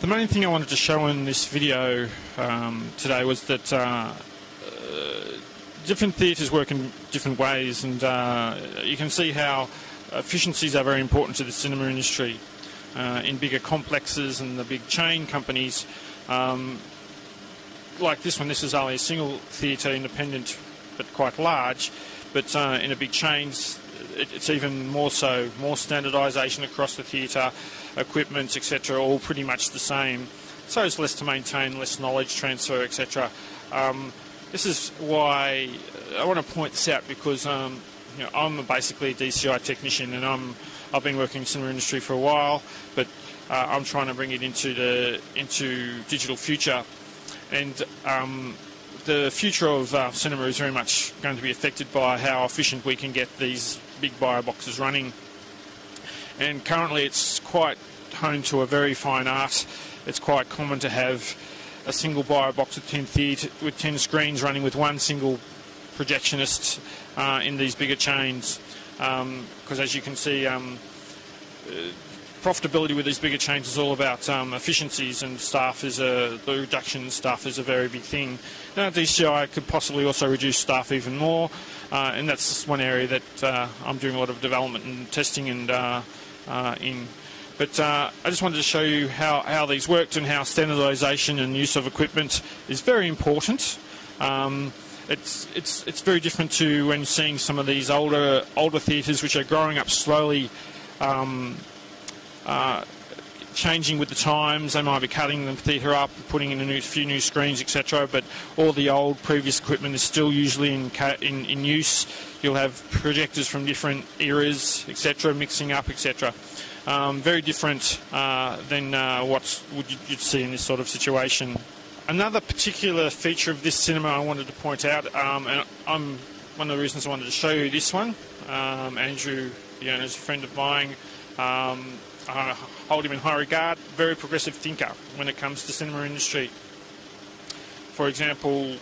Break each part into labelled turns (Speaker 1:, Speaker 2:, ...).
Speaker 1: The main thing I wanted to show in this video today was that different theatres work in different ways, and you can see how efficiencies are very important to the cinema industry. In bigger complexes and the big chain companies, like this one, this is only a single theatre, independent but quite large, but in a big chains it's even more so, more standardisation across the theatre, equipment, etc., all pretty much the same. So it's less to maintain, less knowledge transfer, etc. This is why I want to point this out, because I'm basically a DCI technician, and I've been working in the cinema industry for a while, but I'm trying to bring it into digital future, and the future of cinema is very much going to be affected by how efficient we can get these big bioboxes running. And currently it's quite honed to a very fine art. It's quite common to have a single biobox with 10 screens running with one single projectionist in these bigger chains, because as you can see, profitability with these bigger chains is all about efficiencies, and the reduction in staff is a very big thing. Now DCI could possibly also reduce staff even more, and that's one area that I'm doing a lot of development and testing and in. But I just wanted to show you how these worked, and how standardisation and use of equipment is very important. It's very different to when seeing some of these older theatres which are growing up slowly, changing with the times. They might be cutting the theatre up, putting in a few new screens, etc. But all the old previous equipment is still usually in use. You'll have projectors from different eras, etc., mixing up, etc. Very different than what you'd see in this sort of situation. Another particular feature of this cinema I wanted to point out, and one of the reasons I wanted to show you this one, Andrew, the owner, is a friend of mine. I hold him in high regard. Very progressive thinker when it comes to cinema industry. For example,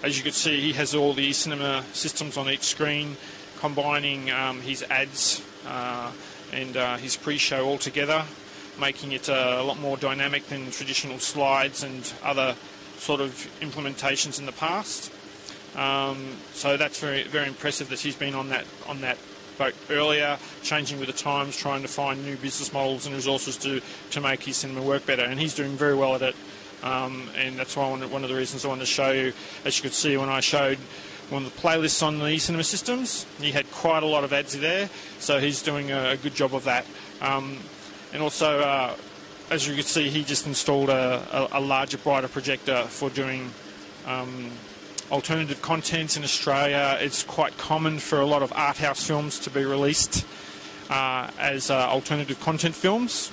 Speaker 1: as you can see, he has all the cinema systems on each screen, combining his ads and his pre-show all together, making it a lot more dynamic than traditional slides and other sort of implementations in the past. So that's very, very impressive that he's been on that boat earlier, changing with the times, trying to find new business models and resources to make his cinema work better, and he's doing very well at it. And that's why one of the reasons I wanted to show you. As you could see when I showed one of the playlists on the cinema systems, he had quite a lot of ads there, so he's doing a good job of that. And also, as you can see, he just installed a larger, brighter projector for doing alternative content in Australia. It's quite common for a lot of art house films to be released as alternative content films,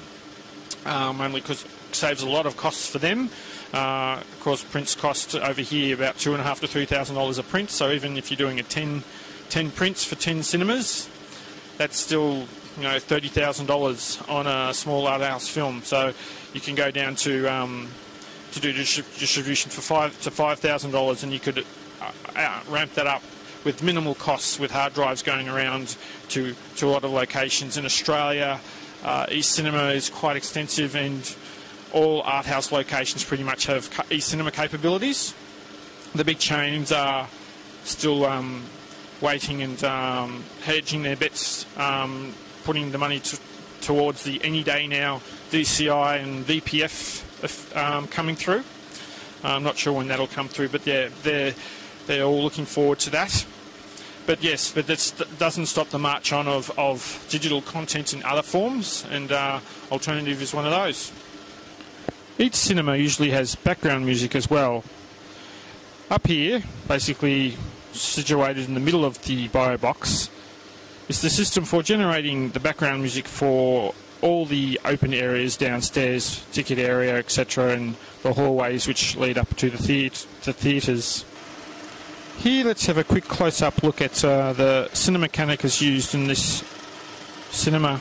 Speaker 1: only because it saves a lot of costs for them. Of course, prints cost over here about $2,500 to $3,000 a print, so even if you're doing 10 prints for 10 cinemas, that's still $30,000 on a small art house film. So you can go down to do distribution for $5,000 to $5,000, and you could ramp that up with minimal costs, with hard drives going around to a lot of locations in Australia. East Cinema is quite extensive, and all art house locations pretty much have East Cinema capabilities. The big chains are still waiting and hedging their bets, putting the money towards the Any Day Now DCI and VPF coming through. I'm not sure when that'll come through, but they're all looking forward to that. But yes, but that doesn't stop the march on of digital content in other forms, and alternative is one of those. Each cinema usually has background music as well. Up here, basically situated in the middle of the biobox, is the system for generating the background music for all the open areas downstairs, ticket area, etc., and the hallways which lead up to the theatres. Here, let's have a quick close-up look at the Cinemechanicas used in this cinema.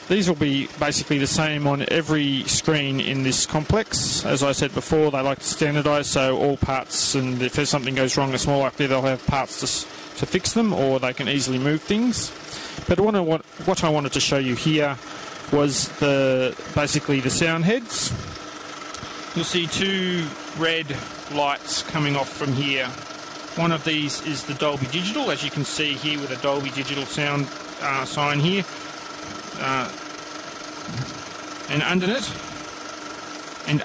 Speaker 1: These will be basically the same on every screen in this complex. As I said before, they like to standardise, so all parts, and if there's something goes wrong, it's more likely they'll have parts to fix them, or they can easily move things. But what I wanted to show you here was basically the sound heads. You'll see two red lights coming off from here. One of these is the Dolby Digital, as you can see here with a Dolby Digital sound sign here. And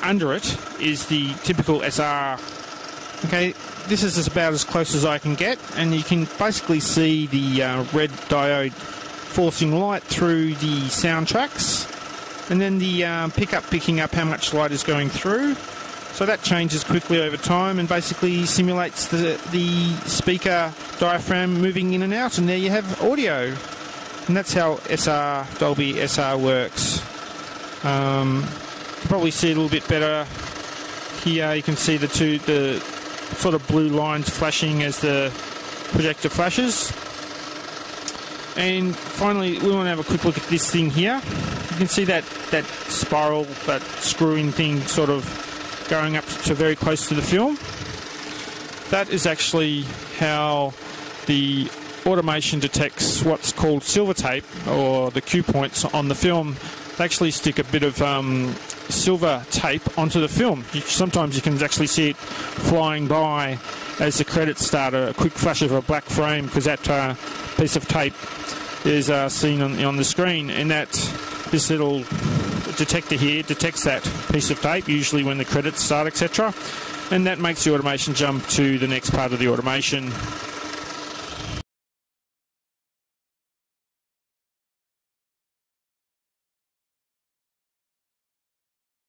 Speaker 1: under it is the typical SR. Okay, this is about as close as I can get, and you can basically see the red diode forcing light through the sound tracks, and then the pickup picking up how much light is going through. So that changes quickly over time and basically simulates the speaker diaphragm moving in and out, and there you have audio. And that's how Dolby SR works. You can probably see it a little bit better here. You can see the sort of blue lines flashing as the projector flashes. And finally, we want to have a quick look at this thing here. You can see that spiral, that screw-in thing sort of going up to very close to the film. That is actually how the automation detects what's called silver tape, or the cue points on the film. They actually stick a bit of silver tape onto the film. Sometimes you can actually see it flying by as the credits start, a quick flash of a black frame, because that piece of tape is seen on the screen, and this little detector here detects that piece of tape, usually when the credits start, etc. And that makes the automation jump to the next part of the automation.